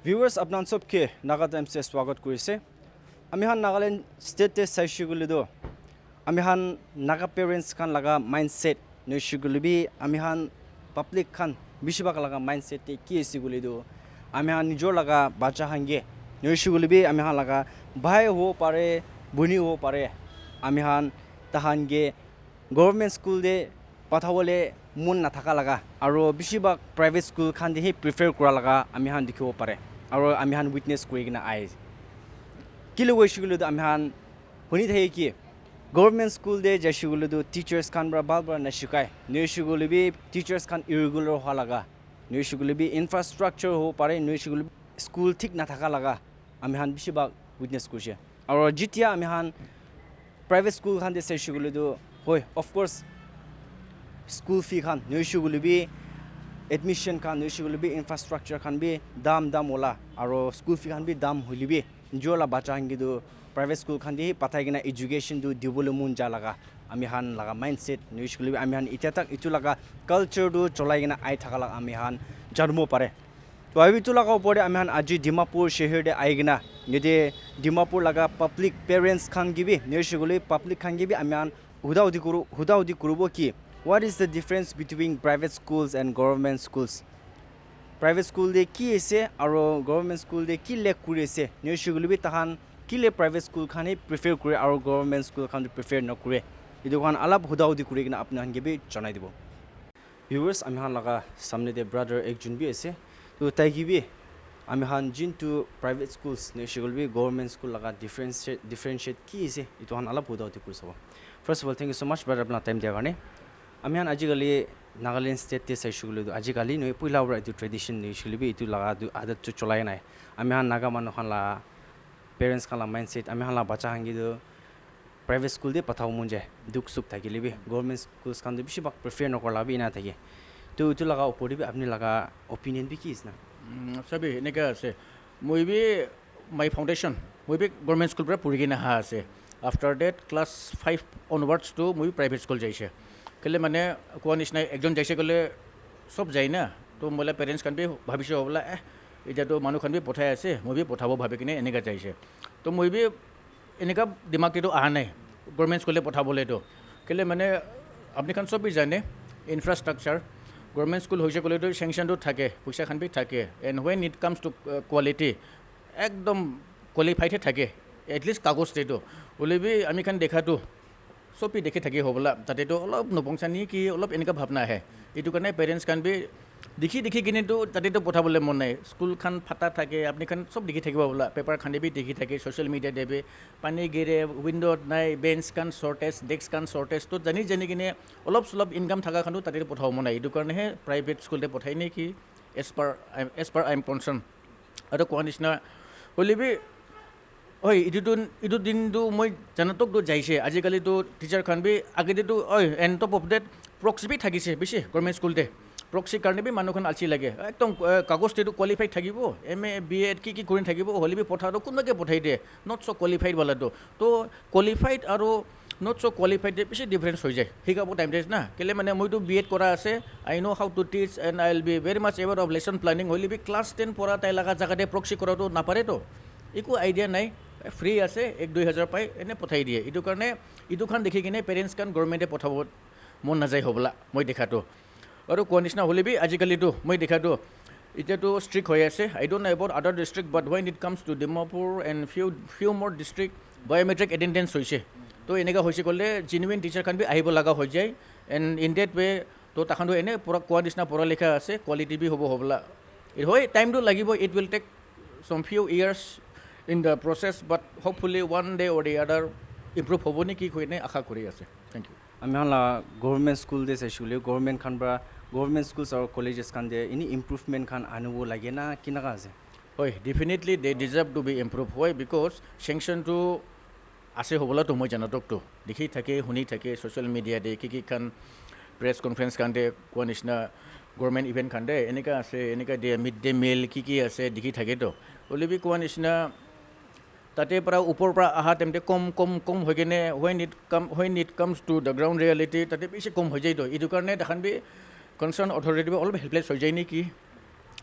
Viewers আপনার সবকে নাগা টাইমসে স্বাগত করেছে আমি হান নাগাল্যান্ড স্টেটে চাইছিগুলি দো আমি হান নাগা পেরেন্টস খান লাগা মাইন্ডসেট নৈশগুলি বি আমি হান পাবলিক খান বেশিরভাগ লাগা মাইন্ডসেটে কি এসিগুলি দো আমি হান নিজর লাগা বাচ্চা হাঙ্গে নৈশগুলি বি আমি হান লাগা ভাই হো পারে বনি হো পারে আমি হান তাহানগে গভর্নমেন্ট স্কুল দে পাঠাবলে মন না থাকা লাগা আৰু বেশিৰভাগ প্ৰাইভেট স্কুল খান দিহে প্ৰিফাৰ কৰা লাগা আমি হান দেখিব পাৰে আৰু আমি হান উইটনেস কৰি কিনা আই কিলো গৈছিগুলো আমি হান শুনি থাকি কি গভৰ্নমেন্ট স্কুল দে যাইছিগুলো টিচাৰ্স খান বৰা বাল বৰা নশিকায় নৈশগুলো বি টিচার্স খান ইরেগুলার হওয়া লাগা নৈশগুলো বি ইনফ্রাস্ট্রাকচার হব পারে নৈশগুলো স্কুল ঠিক না থাকা লাগা আমি হান বেশিরভাগ উইটনেস কৰিছে আৰু যেতিয়া আমি হান প্রাইভেট স্কুল খান দে চাইছিগুলো হয় অফকোর্স স্কুল ফি খান নৈশগুলো বি এডমিশন খান নৈশগুলো বি ইনফ্রাস্ট্রাকচার খান বি দাম ওলা আৰু স্কুল ফি খান বি দাম হলিবি জোলা বাচ্চা হাঙ্গিদু প্রাইভেট স্কুল খান দি পাঠাই কিনা এডুকেশন দু দিবলৈ মন যা লাগা আমি হান লাগা মাইন্ডসেট নৈশগুলো আমি হান ইটা তাক ইটো লাগা কালচার দু চলাই কিনা আই থাকা লাগা আমি হান জানব পারে তো আমি ইটো লাগা উপরে আমি হান আজি ডিমাপুর শহর দে আই কিনা যদি ডিমাপুর লাগা পাবলিক পেরেন্টস খান গিবি নৈশগুলো পাবলিক খান গিবি আমি হান হুদাউদি করব কি What is the difference between private schools and government schools? Private school de ki ase aro government school de ki lek kuri ase nyoshigulo bi tahan ki le private school khane prefer kure aro government school khan prefer no kure idu khan alap hudaudi kuri kina apna han gebe janai dibo viewers ami han laga samne de brother ekjun bi ase to tai gibi ami han jin to private schools nyoshigulo bi government school laga differentiate ki ase itu han alap hudaudi kuri sabo first of all thank you so much brother apna time dia karone আমি হান আজিকালি নাগাল্যান্ড স্টেটে চাইছিগুলো আজিকালি নয় পইলা বড় এই tradition নিছিলি B ইটো লাগা আদত চলাই নাই আমি হান নাগা মানুহ খান লা পেরেন্টস খান লা মাইন্ডসেট আমি হান লা বাচ্চা হাঙ্গি প্রাইভেট স্কুল দে পাঠাও মন যায় দুঃখ সুখ থাকিলি বি গভর্নমেন্ট স্কুলস খান বেশি বাক প্রিফার নকরলা বি না থাকে তো ইটো লাগা উপরে বি আপনি লাগা ওপিনিয়ন বি কি না সবই এনেকা আছে মই বি মাই ফাউন্ডেশন মই বি গভর্নমেন্ট স্কুল পৰা পঢ়ি কিনে হা আছে আফটাৰ ডেট ক্লাস 5 অনওয়াৰ্ডস তো মই প্ৰাইভেট স্কুল যাইছে কেলে মানে কোৱা নিচিনা একজন যাইছে গ'লে চব যায় না তো মোলে পেৰেণ্টছ খান বি ভাবিছে হ'বলা এতিয়াতো মানুহখান বি পঠাই আছে মই বি পঠাব ভাবি কিনে এনেকা যাইছে তো মই বি এনেকা দিমাগটো অহা নাই গভৰ্ণমেণ্ট স্কুলে পঠাবলৈতো কেলে মানে আপুনি খান চব বি জানে ইনফ্ৰাষ্ট্ৰাকচাৰ গভৰ্ণমেণ্ট স্কুল হৈছে ক'লেতো চেংচনটো থাকে পইচা খান বি থাকে and when it comes two quality একদম কোৱালিফাইডহে থাকে এটলিষ্ট কাগজটো হ'লে বি আমি খান দেখাটো চবি দেখি থাকি হ'বলা তাতেতো অলপ নপংচানি কি অলপ এনেকুৱা ভাৱনা আহে এইটো কাৰণে পেৰেণ্টছ খান বি দেখি কিনেতো তাতেতো পঠাবলৈ মন নাই স্কুলখন ফাটা থাকে আপুনি খান চব দেখি থাকিব হ'বলা পেপাৰ খান বি দেখি থাকে ছ'চিয়েল মিডিয়া দেবে পানী গেৰে উইণ্ড'ত নাই বেঞ্চ খান শ্বৰ্টেজ ডেস্ক খান শ্বৰ্টেজ তো জানি কিনে অলপ চলপ ইনকাম থকা খানো তাতে পঠাব মন নাই এইটো কাৰণেহে প্ৰাইভেট স্কুলতে পঠাই নে কি as per I am concern আৰু কোৱা নিচিনা হ'লে বি হয় এইটো দিনটো মই জানাতকতো যাইছে আজিকালিতো টিচাৰ খান বি আগেতেতো on top of that proxy বি থাকিছে বেছি গভৰ্ণমেণ্ট স্কুলতে প্ৰক্সিৰ কাৰণে বি মানুহখন আলচি লাগে একদম কাগজটো কোৱালিফাইড থাকিব MA BA কি কৰি থাকিব হ'লে বি পঠাটো কোনোবাকে পঠাই দিয়ে নট চ' কোৱালিফাইড ৱালাটো তো কোৱালিফাইড আৰু নট চ' কোৱালিফাইড বেছি ডিফাৰেঞ্চ হৈ যায় শিকাব টাইম টেষ্ট না কেলে মানে মইতো BEd কৰা আছে I know' how to teach and I will be very much aware of lesson planning হ'লে বি ক্লাছ 10 পঢ়া তাই লগা জেগাতে প্ৰক্সি কৰাটো নাপাৰেতো একো আইডিয়া নাই ফ্ৰী আছে 1-2 হাজাৰ পাই এনে পঠাই দিয়ে এইটো কাৰণে এইটোখন দেখি কিনে পেৰেণ্টছ খান গভৰ্ণমেণ্টে পঠাব মন নাযায় হ'বলা মই দেখাটো আৰু কোৱা নিচিনা হ'লে বি আজিকালিতো মই দেখাটো এতিয়াতো ষ্ট্ৰিক্ট হৈ আছে আই ডোণ্ট ন' এবাউট আদাৰ district but when it comes two Dimapur and few মোৰ ডিষ্ট্ৰিক্ট বায়'মেট্ৰিক এটেণ্ডেঞ্চ হৈছে তো এনেকুৱা হৈছে ক'লে জেনুইন টিচাৰ খান বি আহিব লগা হৈ যায় এণ্ড ইন ডেট ৱে তো তাহাঁতো এনে পঢ়া কোৱা নিচিনা পঢ়া লিখা আছে কোৱালিটি বি হ'ব হ'বলা হয় টাইমটো লাগিব it will take some few years in the process but hopefully one day or the other improve hobo ni ki koine akha kori ase thank you আমি হালা গভর্নমেন্ট স্কুল দে চাইছিলো গভর্নমেন্ট খান বা government schools আৰু colleges খান দে any improvement খান আনিব লাগে না কিনাকা আছে হয় definitely they deserve to be improved why because sanction to আছে হ'বলা তো মই জানাতকতো দেখি থাকে শুনি থাকে সোশ্যাল মিডিয়া দে কি খান প্ৰেছ কনফাৰেন্স খান দে কোৱা নিচিনা গভৰ্ণমেণ্ট ইভেণ্ট খান দে এনেকা আছে এনেকা দে মিড ডে মিল কি আছে দেখি থাকেতো হ'লে বি কোৱা নিচিনা তাতে পৰা ওপৰৰ পৰা আহা তেমতে কম হৈ কিনে when it comes to the ground reality তাতে বেছি কম হৈ যায়তো এইটো কাৰণে দেখান বি কনচাৰ্ণ অথৰিটি অলপ হেল্পলেছ হৈ যায় নেকি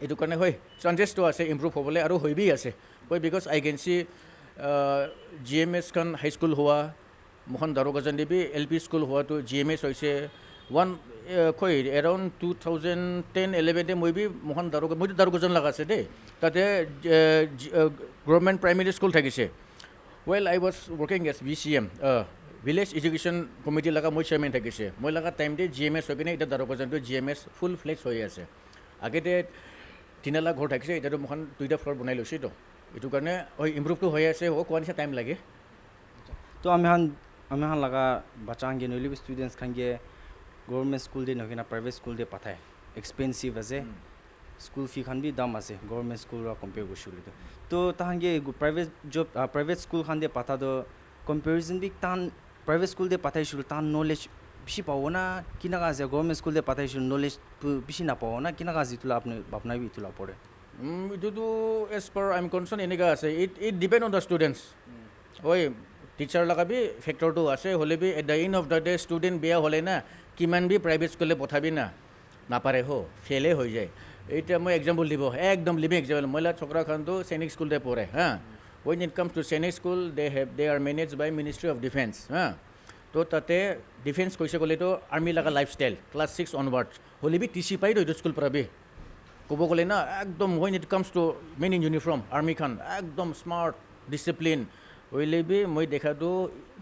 এইটো কাৰণে হয় চান্সেছটো আছে ইম্প্ৰুভ হ'বলৈ আৰু হৈ বি আছে হয় because I can see GMS খান হাইস্কুল হোৱা মোহন দাৰোগাজন দেৱী LP স্কুল হোৱাটো GMS হৈছে এৰাউণ্ড 2010-11 মই বি মোহন মইতো দাৰোগাজন লগা আছে দেই তাতে গভৰ্ণমেণ্ট প্ৰাইমেৰী স্কুল থাকিছে well I was working as VCM village education committee লগা মই চেয়াৰমেন থাকিছে মই লগা টাইম দে GMS হৈ কিনে এতিয়া দাৰোগাজনটো GMS ফুল ফ্লেজ হৈ আছে আগতে তিনিলা ঘৰ থাকিছে এতিয়াতো মোহন 2টা ফ্ল'ৰ বনাই লৈছেতো এইটো কাৰণে ইম্প্ৰুভটো হৈ আছে কোৱা নিচিনা টাইম লাগে তো আমি হান লগা বাচ্চাংগে নইলি স্টুডেন্টস খানগে গভর্নমেন্ট স্কুল দে নকিনা প্রাইভেট স্কুল দে পাঠায় এক্সপেন্সিভ আছে স্কুল ফি খান বি দাম আছে গভর্নমেন্ট স্কুল রা কম্পেয়ার করছিল তো তাহাঙ্গে প্রাইভেট স্কুল খান দে পাঠা তো কম্পারিজন বি তান প্রাইভেট স্কুল দে পাঠাইছিল তান নলেজ বেশি পাবো না কিনা কাজ গভর্নমেন্ট স্কুল দে পাঠাইছিল নলেজ বেশি না পাবো না কিনা কাজ ইতুলা আপনি আপনার বি ইতুলা পড়ে এইটোতো as per I am concern এনেকুৱা আছে it depend on the students হয় টিচাৰ লগা বি ফেক্টৰটো আছে হ'লে বি at the end of the day student বেয়া হ'লে না কিমান বি প্ৰাইভেট স্কুললৈ পঠাবি না নাপাৰে ফেইলে হৈ যায় এতিয়া মই এক্সাম্পল দিব একদম লিভিং এক্সাম্পল মহিলা চক্ৰা খানটো সৈনিক স্কুলতে পঢ়ে হা when it comes to সৈনিক school they are managed by Ministry of Defense হা তো তাতে ডিফেন্স কৈছে ক'লেতো আৰ্মি লগা লাইফষ্টাইল ক্লাছ 6 অনৱাৰ্ড হ'লে বি TC পাই এইটো স্কুল পঢ়াবি ক'ব গ'লে না একদম when it comes to men in uniform army খান একদম স্মাৰ্ট ডিচিপ্লিন হ'লে বি মই দেখাটো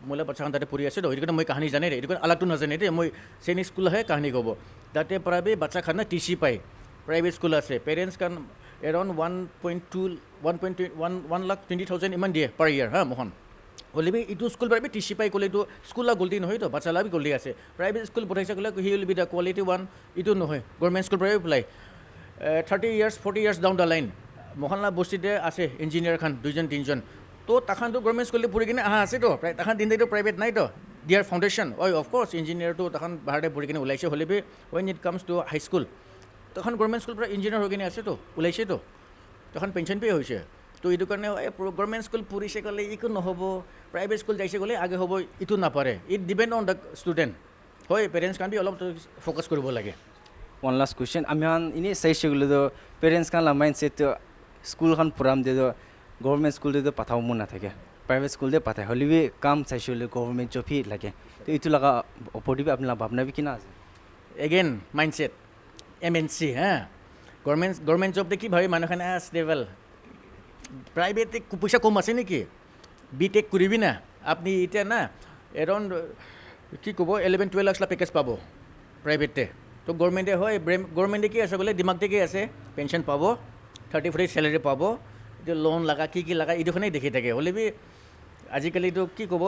মোলা বাচ্চা খান তাতে পঢ়ি আছে সেইটো কাৰণে মই কাহিনী জানে এইটো কাৰণে আলাগটো নাজানে দেই মই সৈনিক স্কুলহে কাহিনী ক'ব তাতে পঢ়াবি বাচ্চা খান না TC পায় প্ৰাইভেট স্কুল আছে পেৰেণ্টছ খান এৰাউণ্ড 1,20,000 ইমান দিয়ে পাৰ ইয়াৰ হা মোহন হ'লে বি এইটো স্কুল পঢ়াবি TC পাই ক'লে এইটো স্কুলৰ গল্টি নহয়তো বাচ্চা লাভি গল্টি আছে প্ৰাইভেট স্কুল পঠাইছে ক'লে he will be the quality one এইটো নহয় গভৰ্ণমেণ্ট স্কুল পঢ়াবি পেলাই 30 years 40 years down the line Mohalla বস্তিতে আছে ইঞ্জিনিয়াৰ খান 2-3জন তো তাখানটো গভৰ্ণমেণ্ট স্কুললৈ পঢ়ি কিনে আছেতো তাখান দিনটো প্ৰাইভেট নাইতো দিয়াৰ ফাউণ্ডেশ্যন অফক'ৰ্ছ ইঞ্জিনিয়াৰটো তাখান বাহিৰতে পঢ়ি কিনে ওলাইছে হ'লে বি when it comes to high school তখন গভৰ্ণমেণ্ট স্কুল পৰা ইঞ্জিনিয়াৰ হৈ কিনে আছেতো ওলাইছেতো তখন পেঞ্চন পে হৈছে তো এইটো কাৰণে গভৰ্ণমেণ্ট স্কুল পঢ়িছে ক'লে একো নহ'ব প্ৰাইভেট স্কুল যাইছে ক'লে আগে হ'ব এইটো নাপাৰে it depend on the student হয় পেৰেণ্টছ খান বি অলপ ফ'কাছ কৰিব লাগে one last question আমি হান ইনি চাইছে গ'লে তো পেৰেণ্টছ খান লা মাইণ্ডছেট স্কুল খান পুৰাম দে তো গভৰ্ণমেণ্ট স্কুল দে তো পাঠাব মন নাথাকে প্ৰাইভেট স্কুল দে পাঠায় হ'লে বি কাম চাইছে হ'লে গভৰ্ণমেণ্ট জবহি লাগে তো এইটো লগা অপৰটিভি আপোনাৰ ভাৱনা বি কিনা আছে এগেইন মাইণ্ডছেট MNC হা গভৰ্ণমেণ্ট জব দেখি ভাবি মানুহখানে ষ্টেবল প্ৰাইভেটে পইচা কম আছে নেকি BTech কৰিবি না আপুনি এতিয়া না এৰাউণ্ড কি ক'ব 11-12 লাখ পেকেজ পাব প্ৰাইভেটে তো গভৰ্ণমেণ্টে হয় গভৰ্ণমেণ্টে কি আছে বোলে দিমাগতে কি আছে পেঞ্চন পাব 30-40 চেলাৰী পাব এতিয়া লোন লগা কি লগা এইটোখনেই দেখি থাকে হ'লে বি আজিকালিতো কি ক'ব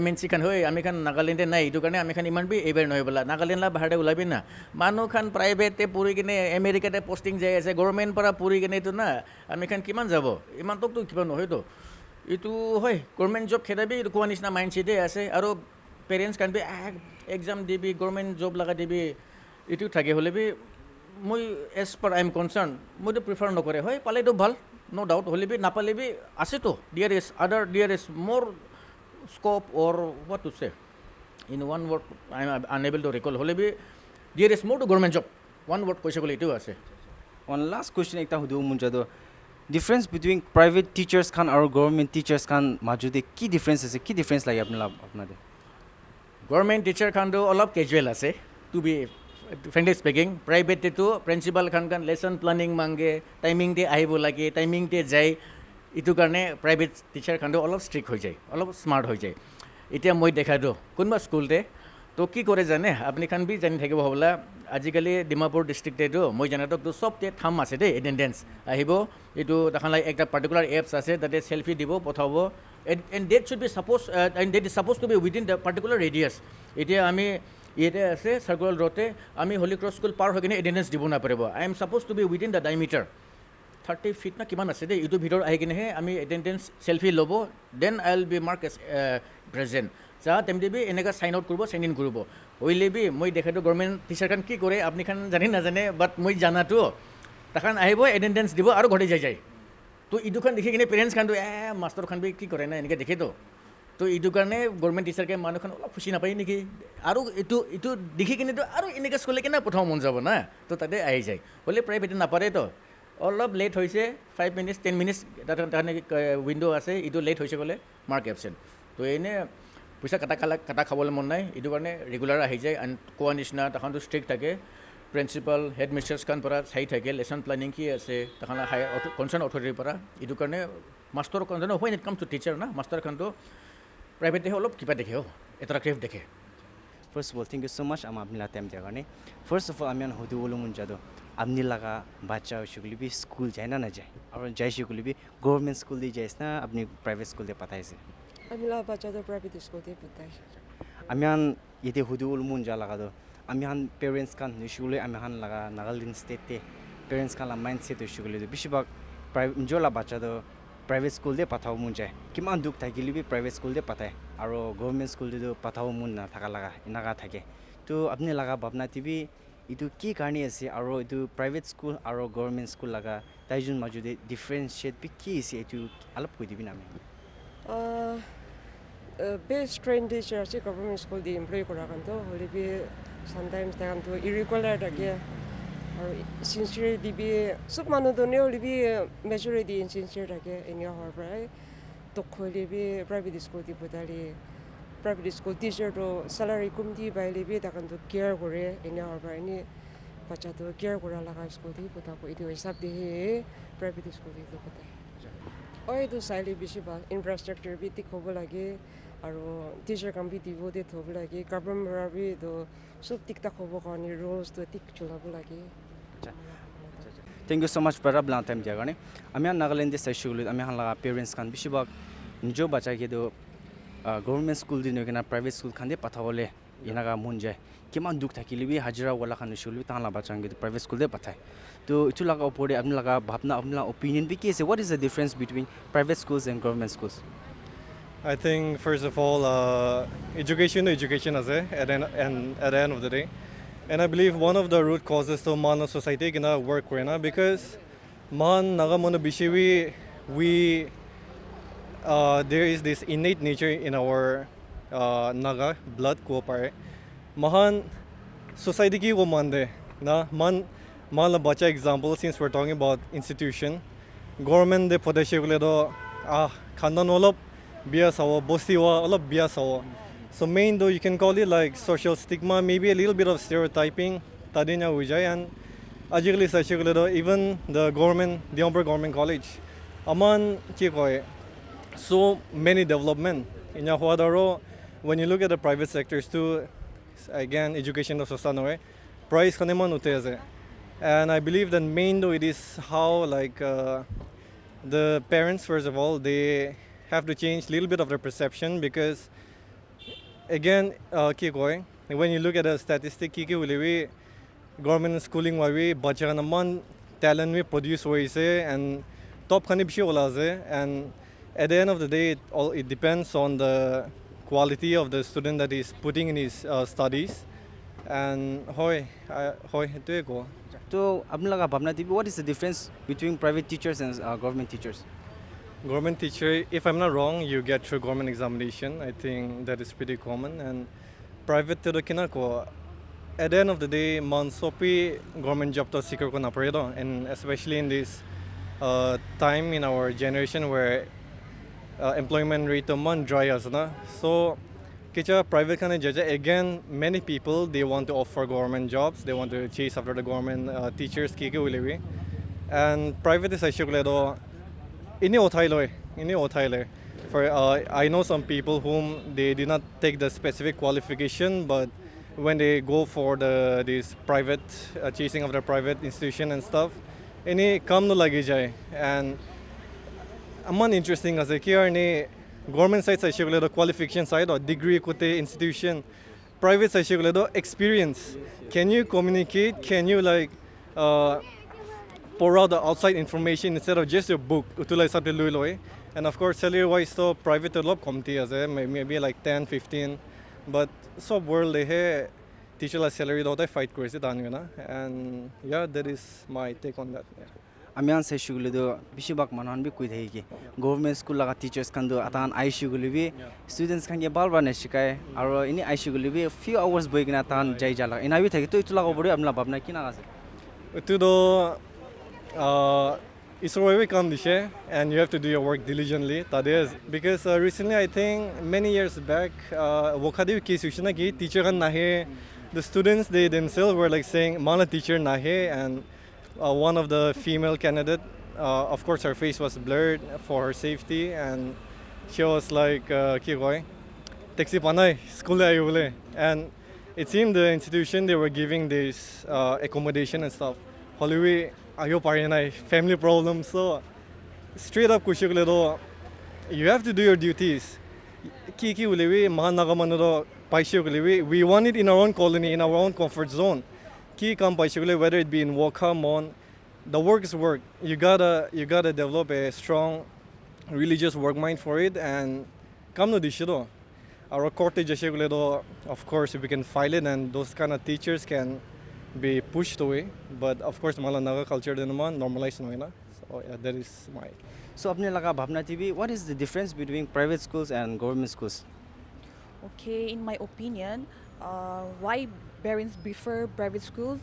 MNC খান হয় আমি খান নাগালেণ্ডে নাই এইটো কাৰণে আমি খান ইমান বি এইবাৰ নহয় বোলা নাগালেণ্ডৰ বাহিৰতে ওলাবি না মানুহ খান প্ৰাইভেটে পঢ়ি কিনে আমেৰিকাতে পষ্টিং যাই আছে গভৰ্ণমেণ্ট পৰা পঢ়ি কিনেতো না আমি খান কিমান যাব ইমানটোতো কিবা নহয়তো এইটো হয় গভৰ্ণমেণ্ট জব খেদাবি এইটো কোৱা নিচিনা মাইণ্ডছেটে আছে আৰু পেৰেণ্টছ খান বি এক্সাম দিবি গভৰ্ণমেণ্ট জব লগা দিবি এইটো থাকে হ'লে বি মই as per I am concern মইতো প্ৰিফাৰ নকৰে হয় পালেতো ভাল ন' ডাউট হ'লে বি নাপালে বি আছেতো দেয়াৰ ইজ মোৰ scope or what to say in one word I am unable to recall hole be there is more to government job one word koise kole etu ase one last question ekta hudu munja do difference between private teachers khan aru government teachers khan majude ki difference ase ki difference lage apnade government teacher khan do olop casual ase to be frankly speaking private te to principal khan lesson planning mange timing te ahibo lage timing te jai এইটো কাৰণে private teacher খানটো অলপ strict হৈ যায় অলপ smart হৈ যায় এতিয়া মই দেখাটো কোনোবা স্কুলতে তো কি কৰে জানে আপুনি খান বি জানি থাকিব হ'বলা আজিকালি ডিমাপুৰ ডিষ্ট্ৰিক্টেতো মই জানাতো চবতে থাম আছে দেই এটেণ্ডেঞ্চ আহিব এইটো তাহাঁতলৈ একটা পাৰ্টিকুলাৰ এপছ আছে তাতে চেল্ফি দিব পঠাব and date should be date is supposed to be within the particular radius এতিয়া আমি ইয়াতে আছে চাৰ্কুলাৰ ৰ'ডতে আমি হলি ক্ৰছ স্কুল পাৰ হৈ কিনে এটেণ্ডেঞ্চ দিব নাপাৰিব I am supposed to be within the diameter 30 feet না কিমান আছে দেই এইটো ভিতৰত আহি কিনেহে আমি এটেণ্ডেঞ্চ চেল্ফি ল'ব then I will be mark as present যা তেমনি বি এনেকুৱা চাইন আউট কৰিব চাইন ইন কৰিব হ'লে বি মই দেখাটো গভৰ্ণমেণ্ট টিচাৰ খান কি কৰে আপুনি খান জানি নাজানে বাট মই জানাতো তাখান আহিব এটেণ্ডেঞ্চ দিব আৰু ঘৰতে যায় তো এইটোখন দেখি কিনে পেৰেণ্টছ খানটো মাষ্টৰ খান বি কি কৰে না এনেকৈ দেখেতো তো এইটো কাৰণে গভৰ্ণমেণ্ট টিচাৰকে মানুহখন অলপ খুচি নাপায় নেকি আৰু এইটো দেখি কিনেতো আৰু এনেকৈ চলে কেনে পঠাব মন যাব না তো তাতে আহি যায় হ'লে প্ৰাইভেটে নাপাৰে তো অলপ লেট হৈছে 5 মিনিটছ 10 মিনিটছ তাতে উইণ্ড' আছে এইটো লেট হৈছে গ'লে মাৰ্ক এবচেণ্ট তো এনেই পইচা কাটা খাবলৈ মন নাই এইটো কাৰণে ৰেগুলাৰ আহি যায় আন কোৱা নিচিনা তাহাঁতো ষ্ট্ৰিক্ট থাকে প্ৰিন্সিপাল হেড মিষ্টাৰ্ছখন পৰা চাই থাকে লেচন প্লেনিং কি আছে তাহাঁত কনচাৰ্ণ অথৰিটিৰ পৰা এইটো কাৰণে মাষ্টৰ কনচাৰ্ণ হয় ইট কামছ টু টিচাৰ না মাষ্টাৰখনতো প্ৰাইভেট দেখে অলপ কিবা দেখে এট্ৰেক্টিভ দেখে First of all, thank you so much. I'm Abnila Tem Jagani. First of all, I'm going to do Munjado. Abnila ka bacha shuguli bi school jai na jai. Aur jai shuguli bi government school di jai na apni private school de pata hai se. Abnila bacha to private school de pata hai. Amihan yete hudu munja laga do. Amihan parents kan shuguli amihan laga Nagaland state te parents kan la mindset shuguli do. Bishibak private jola bacha do private school de pathaw mun jai kiman duk thakili bi private school de patai aro government school de pathaw mun na thaka laga inaga thake to apni laga bapna tibi itu ki karni ase aro itu private school aro government school laga taijun majude differentiate bi ki ase itu alap koi dibi nami best trained teacher ase government school de employee kora kan to holi bi sometimes ta kan to irregular thake और sincerity भी सब मानो तो नहीं होली भी majority insincere रखे इन्हें हर बार तो खोले भी private school दी बताली private school teacher तो salary कम दी बाइले भी ताकन तो care करे इन्हें हर बार इन्हें बच्चा तो care करा लगा school दी बता को इधर हिसाब दे private school दी तो बता और ये तो साइले भी शिबाल infrastructure भी ठीक होगा लगे और teacher कम भी devoted होगा लगे government भी तो सब ठीक ठाक होगा कानी rules तो ठीक चला होगा लगे Thank you so much brother blang time jagane amihan Nagaland de seshugulu amihan laga parents kan bishibak nijo bacha ke do government school din na private school khande pathawole inaga mun jai kiman duk thakili bi hajira wala khan shulu ta la bacha ke private school de pathai to itu laga opore apni laga bhapna apna opinion bi ke what is the difference between private schools and government schools I think first of all education as at the end of the day. And I believe one of the root causes to man society gonna work right now because man naga mono bishiwi we there is this innate nature in our naga blood ko pare mahan society ki wo mande na man la bacha example since we're talking about institution government de podeshe gule do khandan olop biya sawo bosti wa olop biya sawo So main though you can call it like social stigma, maybe a little bit of stereotyping. Tadinya ujay and ajigli sashigli though even the Umber Government College, aman kikoy so many development in Yahuadaro. When you look at the private sectors too, again education of Sosanoe, price kaneman uteze, and I believe that main though it is how like the parents first of all they have to change a little bit of their perception because. Again, when you look at the statistic, government schooling we bacha na man talent we produce and top and at the end of the day it depends on the quality of the student that is putting in his studies and to apni laga bhapna tibi what is the difference between private teachers and government teachers Government teacher, if I'm not wrong, you get through government examination. I think that is pretty common. And private to kinako, at the end of the day, man sopi government job to secure ko na paredo. And especially in this time in our generation where employment rate to man dry as na. So, kicha private kana jaja again, many people they want to offer government jobs. They want to chase after the government teachers kike ulewi. And private is actually Ini othailoi. For I know some people whom they did not take the specific qualification, but when they go for this private chasing of the private institution and stuff, ini kam no lagi jai. And aman interesting as a here ni government side sa shigule do qualification side or degree kote institution, private sa shigule do experience. Can you communicate? Can you like pour out the outside information instead of just your book utulai sabte luiloi and of course salary wise so private to lob committee as maybe like 10-15 but so world he teacher la salary do fight course dan na and yeah that is my take on that আমি আন সাইশুগুলি তো বেশিরভাগ মানুষ B কই থাকি government school লাগা teachers খান তো আতান আইশুগুলি B students খান কে বারবার নে শিখায় আর ইনি আইশুগুলি বি ফিউ আওয়ার্স বই কিনা তান যাই জালা ইনা বি থাকি তো ইতুলা কবরে আমলা ভাবনা কি না আছে To do, it's already come this year, and you have to do your work diligently. That is because recently, I think many years back, wakadi case ushna ki teacher kan nahe. The students they themselves were like saying, "Mana teacher nahe," and one of the female candidate, of course, her face was blurred for her safety, and she was like, "Ki koi, taxi panai school ayo bole," and it seemed the institution they were giving this accommodation and stuff. Hollywood ayo pare nai family problems so straight up kushikle do you have to do your duties. Ki ulewi mahan nagamano do paishikle we want it in our own colony in our own comfort zone. Ki kam paishikle whether it be in Waka Mon, the work is work. You gotta develop a strong religious work mind for it and come no dishido. Our court jashikle do of course we can file it and those kind of teachers can be pushed away, but of course mala naga culture din naman normalized na na. So yeah, that is my so apne laga bhavna tv what is the difference between private schools and government schools Okay, in my opinion, why parents prefer private schools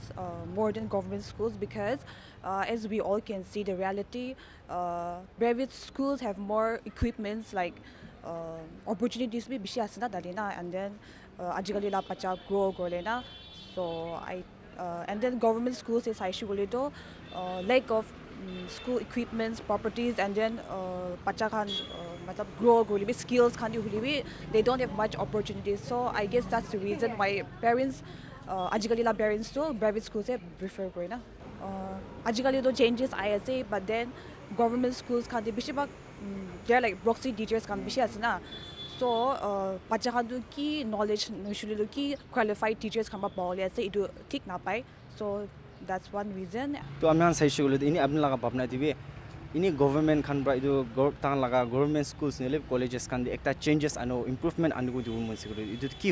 more than government schools because as we all can see the reality, private schools have more equipments like opportunities be bishi asna dalina and then ajikali la pacha grow golena so and then government schools is actually to lack of school equipments properties and then pacha khan matlab grow goli be skills khan huli they don't have much opportunities so I guess that's the reason why parents ajikali la parents to private schools se prefer korina ajikali to changes I say but then government schools khan de bishi bak they're like proxy teachers khan bishi asna so pacha khan du ki knowledge nushulu ki qualified teachers khan ba paule ase itu thik na pai so that's one reason to ami an saishuguli ini apni laga bhavna tv ini government khan bra idu tan laga government schools nele colleges khan ekta changes ano improvement anu du mun siguri itu ki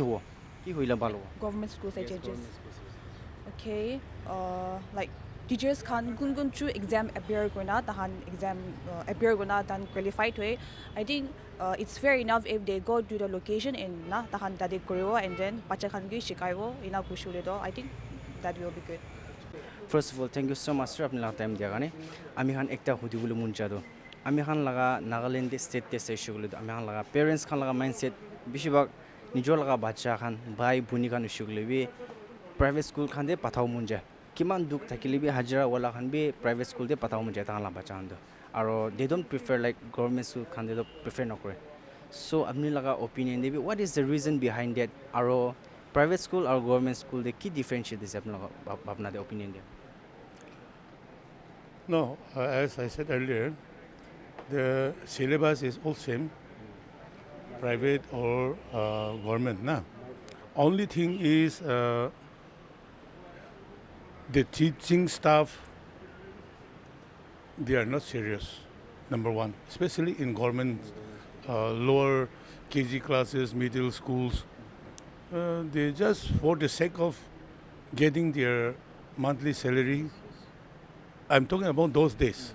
hoila balo government schools say changes okay like teachers khan gun chu exam appear gona tahan exam appear gona tan qualified hoy I think it's fair enough if they go to the location and na tahan tade koriwo and then pacha khan gi shikaiwo ina kushule do I think that will be good first of all thank you so much sir apni laga time dia gane ami khan ekta hudi bulu mun jado ami khan laga Nagaland state te saishuguli ami khan laga parents khan laga mindset bishibak nijol laga bacha khan bhai buni khan ushugli bi private school khan de pathau mun ja kiman duk thakili bi hajra wala khan bi private school de pathau mun ja ta la bacha ando aro they don't prefer like government school khan de prefer no kore so apni laga opinion de bi what is the reason behind that aro private school or government school de ki differentiate is apna laga apna de opinion de No, as I said earlier, the syllabus is all same, private or government. Na. Only thing is the teaching staff, they are not serious, number one, especially in government lower KG classes, middle schools. They just for the sake of getting their monthly salary. I'm talking about those days,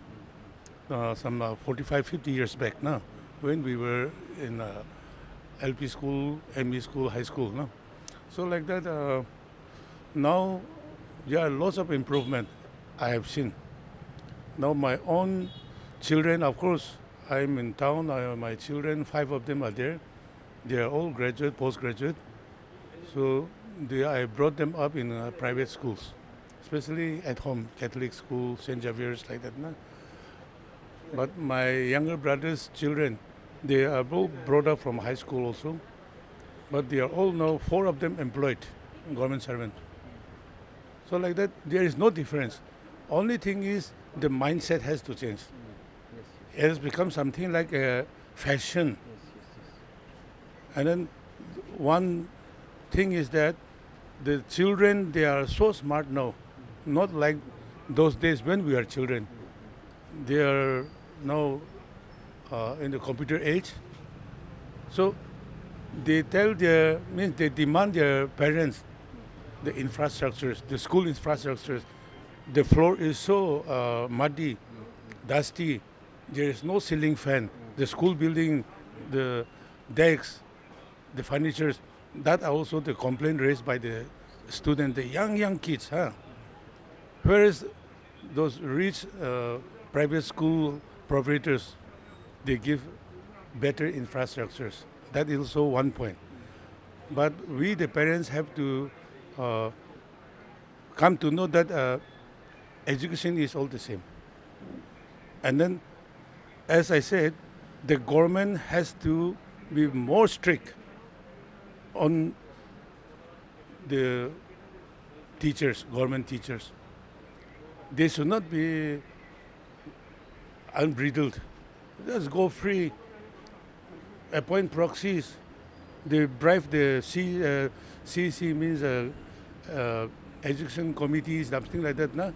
some 45, 50 years back now, when we were in LP school, ME school, high school. No? So like that, now there are lots of improvement I have seen. Now my own children, of course, I'm in town, my children, 5 of them are there. They are all graduate, postgraduate. So I brought them up in private schools. Especially at home, Catholic school, St. Xavier's, like that. No? But my younger brother's children, they are both brought up from high school also. But they are all now, 4 of them employed, government servant. So like that, there is no difference. Only thing is the mindset has to change. It has become something like a fashion. And then one thing is that the children, they are so smart now. Not like those days when we are children. They are now in the computer age. So they demand their parents the infrastructures, the school infrastructures. The floor is so muddy. dusty. There is no ceiling fan. The school building, the decks, the furnitures, that also the complaint raised by the student, the young kids, huh? Whereas those rich private school proprietors, they give better infrastructures. That is also one point. But we, the parents, have to come to know that education is all the same. And then, as I said, the government has to be more strict on the teachers, government teachers. They should not be unbridled. Just go free, appoint proxies. They bribe the CC means education committees, something like that. No?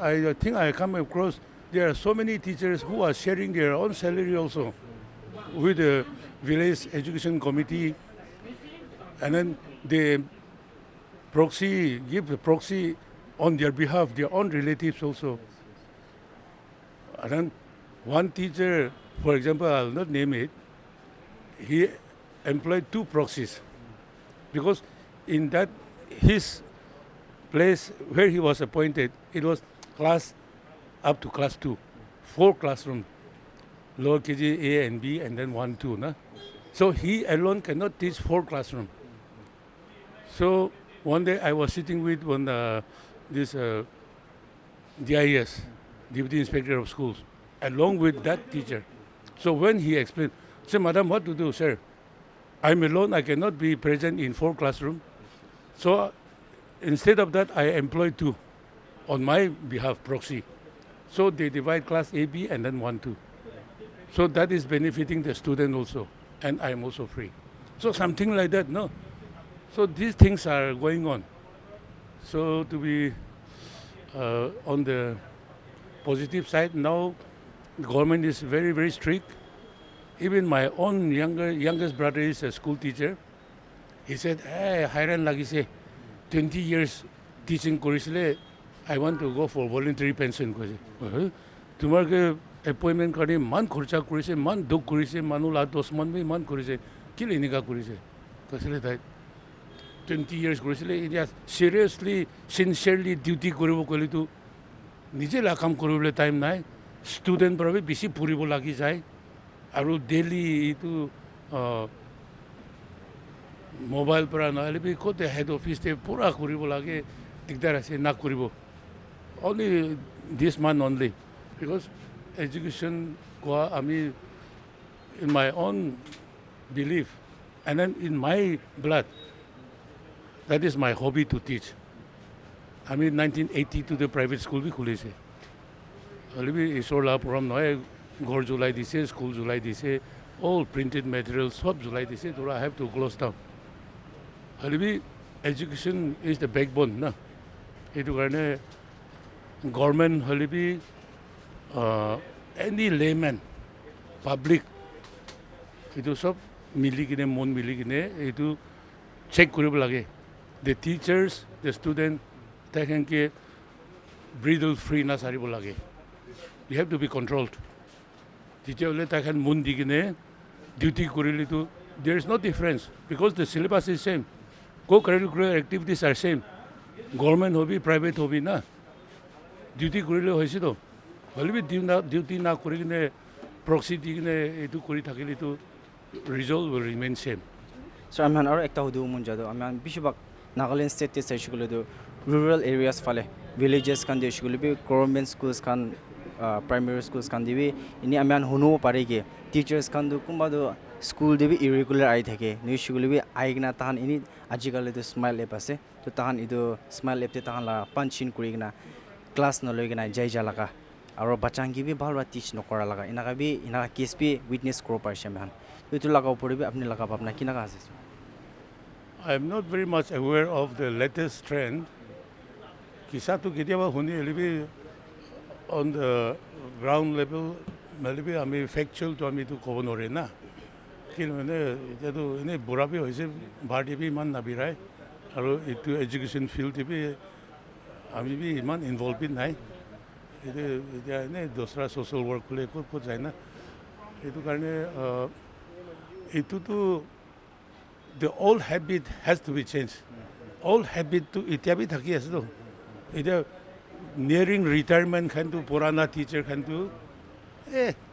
I think I come across there are so many teachers who are sharing their own salary also with the village education committee, and then they give the proxy on their behalf, their own relatives also. And then one teacher, for example, I'll not name it, he employed 2 proxies because in that his place where he was appointed, it was class up to class 2, 4 classrooms, lower KG A and B, and then 1, 2. No? So he alone cannot teach 4 classrooms. So one day I was sitting with this DIS, Deputy Inspector of Schools, along with that teacher. So when he explained, say, Madam, what to do, sir? I'm alone, I cannot be present in 4 classrooms. So instead of that, I employ 2 on my behalf, proxy. So they divide class A, B, and then 1, 2. So that is benefiting the student also, and I am also free. So something like that, no? So these things are going on. So to be on the positive side, now the government is very, very strict. Even my own youngest brother is a school teacher. He said, hey, Hairan Lagise, 20 years teaching Korisile, I want to go for voluntary pension. Tomorrow appointment kari man khurcha korise, man duk korise, manula 10 man me man korise, kile nika korise. Kasile 20 years korisile, it has seriously, sincerely duty koribo kole to nije la kam koribole time nai, student prabe bisi puribo lagi jai, aru daily itu mobile para nahile bi kote head office te pura koribo lage, dikdar ase na koribo. Only this month only, because education in my own belief and then in my blood, that is my hobby to teach. 1982 the private school भी खुले से अभी Isola program नए घर जुलाई दिसे school जुलाई दिसे all printed materials सब जुलाई दिसे थोड़ा I have to close down. अभी education is the backbone ना इतो करने government अभी any layman public इतो सब मिली किने मन मिली किने इतो check करिब लागे the teachers the student they can get breathable free na saribo lage. You have to be controlled. Teacher le ta can mun digine duty korili to there is no difference because the syllabus is same. Co-curricular activities are same. Government hobi private hobi na. Duty korili hoise to. Bali duty na korigine proxy digine etu kori thakili to result will remain same. So I'm aro ekta hodu mun jado I'm bishobak Nagaland state te saishikule do rural areas fale villages kan deshikule bi government schools kan primary schools kan dibi ini aman hunu parege teachers kan do kumba do school dibi irregular ai thake new shikule bi aigna tahan ini ajikale do smile app ase to tahan ido smile app te tahan la punchin kurigna class no loigna jai jalaka aro bachangi bi bhalwa teach no kora laga inaka bi inaka case bi witness kro paise man to itu laga upore bi apni laga apna kinaka ase I am not very much aware of the latest trend. Kisa to kitiaba huni elibi on the ground level, maybe I mean factual to me to kovonore na. Kilone ito ine burabi hoise bharti bi man nabi rai. Aro itu education field bi ami bi man involved in nai. এতিয়া এনেই দোসৰা social work হ'লে ক'ত যায় না সেইটো কাৰণে এইটোতো the old habit has to be changed. Old habit to itiabi thaki ase to. Ita nearing retirement khan to purana teacher khan to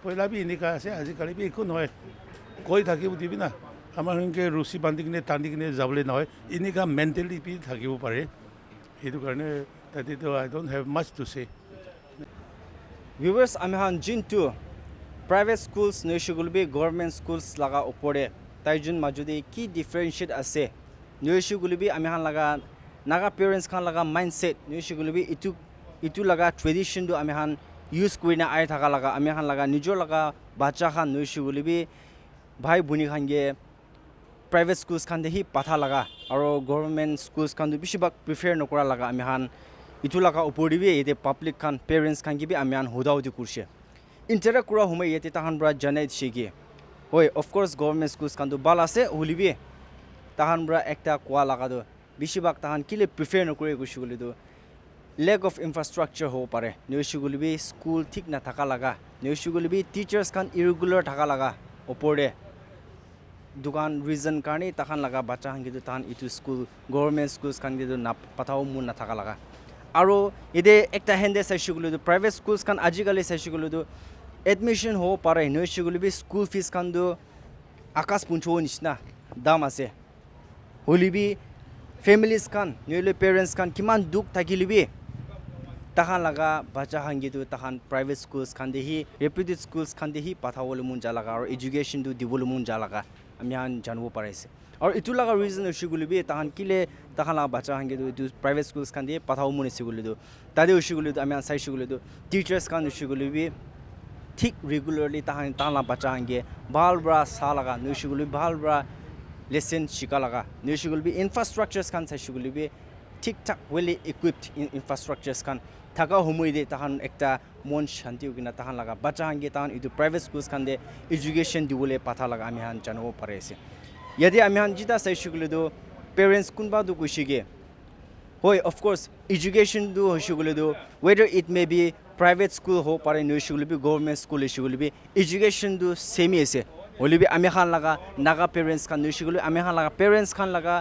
poila bi enika ase aji kali bi ekো নহয় koi থাকিব দিবি না আমাৰ হংকে ৰুচি বান্ধি কিনে টানি কিনে যাবলৈ নহয় এনেকা মেণ্টেলিটি থাকিব পাৰে সেইটো কাৰণে তাতেতো I don't have much to say viewers আমি হান জিন টু private schools নৈশগুলবি government schools laga opore তাইজন মাজুদি কি ডিফারেন্সিয়েট আছে নৈশগুলবি আমি হান লাগা নাগা parents খান লাগা মাইন্ডসেট নৈশগুলবি ইটু লাগা ট্রেডিশন দু আমি হান ইউজ কইনা আই থাকা লাগা আমি হান লাগা নিজর লাগা বাচ্চা খান নৈশগুলবি ভাই বুনি খানগে প্রাইভেট স্কুলস খান দেহি পাথা লাগা আর গভর্নমেন্ট স্কুলস খান বেশিরভাগ প্রিফার নকরা লাগা আমি হান ইটু লাগা উপরিবি এতে পাবলিক খান পেরেন্টস খান গিবি আমি হান হুদাউদি করছে ইন্টারা কুরা হুমে এতে তাহান ব্রা জানাই দিছে হয় অফকোর্স গভর্নমেন্ট স্কুলস খান বাল আছে হলিবি তাহান ব্রা একটা কোয়া লাগা দো বেশিরভাগ তাহান কিলে প্রিফার নকরে গুছিগুলি দো লেক অফ ইনফ্রাস্ট্রাকচার হো পারে নিউসুগুলিবি স্কুল ঠিক না থাকা লাগা নিউসুগুলিবি টিচার্স খান ইরেগুলার থাকা লাগা ওপরে দোকান রিজন কারণে তাহান লাগা বাচ্চা খান কিন্তু তাহান ইটু স্কুল গভর্নমেন্ট স্কুলস খান কিন্তু না পাথাও মুন না থাকা লাগা আর এদে একটা হেন্দে চাইছিগুলো প্রাইভেট স্কুলস খান আজিকালি চাইছিগুলো এডমিশন হো পারে নৈশগুলিবি স্কুল ফিস খান আকাশ পুঞ্চো নিচিনা দাম আছে হলিবি ফ্যামিলিজ খান নইলে পেরেন্টস খান কিমান দুখ থাকিলিবি তাহান লাগা বাচ্চা খান কিন্তু তাহান প্রাইভেট স্কুলস খান দেহি রেপুটেড স্কুলস খান দেহি পাঠাবলে মন যা লাগা আর এডুকেশন দিবলে মন যা লাগা আমি আন জানিব পারাইছে আর ইটু লাগা রিজন হইছিগুলিবি তাহান কিলে তাহান লাগা বাচ্চা খান কিন্তু ইটু প্রাইভেট স্কুলস খান দিয়ে পাঠাও মন হইছিগুলি তাদের হইছিগুলি আমি আন চাইছিগুলি টিচার্স খান হইছিগুলিবি ঠিক রেগুলারলি তাহান বাচ্চা খান গিয়ে ভাল ব্রা সা লাগা নইছিগুলি ভাল ব্রা লেসেন শিকা লাগা নইছিগুলিবি ইনফ্রাস্ট্রাকচার্স খান চাইছিগুলিবি ঠিকঠাক ওয়েলি ইকুইপড ইনফ্রাস্ট্রাকচার্স খান থাকা সময় দিয়ে তাহান একটা মন শান্তি কিনা তাহান লাগা বাচ্চা খান গিয়ে তাহান ইটু প্রাইভেট স্কুলস খান দিয়ে এডুকেশন দিবলে পাথা লাগা আমি হান জানিব পারাইছে ইয়াদি আমি হান জিতা চাইছিগুলি পেরেন্টস কোনবা কৈছিগে হয় অফকোর্স এডুকেশন হইছিগুলি whether it may be private school হো পারে নইছিগুলিবি গভর্নমেন্ট স্কুল হইছিগুলিবি এডুকেশন সেমি আছে হলিবি আমি খান লাগা নাগা পেরেন্টস খান নইছিগুলি আমি খান লাগা পেরেন্টস খান লাগা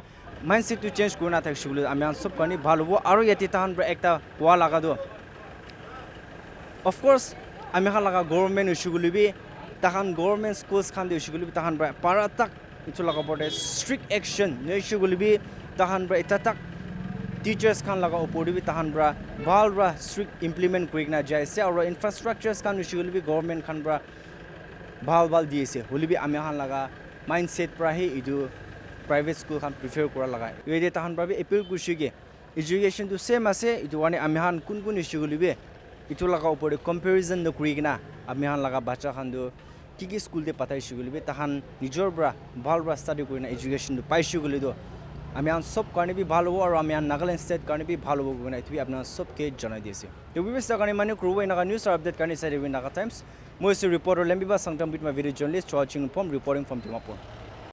মাইন্ডসেট টু চেঞ্জ করে না থাকছিগুলি আমি সব কারণে ভালো হবো আরও ইয়াতে তাহান একটা কোয়া লাগা অফকোর্স আমি খান লাগা গভর্নমেন্ট হইছিগুলিবি তাহান গভর্নমেন্ট স্কুলস খান হইছিগুলিবি তাহান পারা তাক ইটু লাগা পড়ে স্ট্রিক্ট অ্যাকশন নইছিগুলিবি তাহান এটা তাক টিচার্স খান লাগা উপরিবি তাহান ভাল স্ট্রিক্ট ইমপ্লিমেন্ট করি না যাইছে আর ইনফ্রাস্ট্রাকচার্স খান হইছিগুলিবি গভর্নমেন্ট খান ভাল দিয়েছে হলিবি আমি খান লাগা মাইন্ডসেট হি ইটু প্রাইভেট স্কুল খান প্রিফার করা লাগা এদে তাহান এপিল করছিগে এডুকেশন সেম আছে ইটু মানে আমি হান কোন হইছিগুলিবি ইটু লাগা উপরে কম্পারিজন নকরি কিনা আমি হান লাগা বাচ্চা খান কি স্কুল দিয়ে পাঠাইছিগুলিবি তাহান নিজর ভাল স্টাডি করি না এডুকেশন পাইছিগুলি আমি আন সব কারণে ভাল হবো আর আমি নাগাল্যান্ড স্টেট কারণে ভাল হবো না এটি আপনার সবকে জানাই দিয়েছে তো বিবেচনা কারণে মানে করবো নাগা নিউজ আর আপডেট কারণে চাই নাগা টাইমস মই reporter Lembiba Sangtam with my video journalist watching from reporting from Dimapur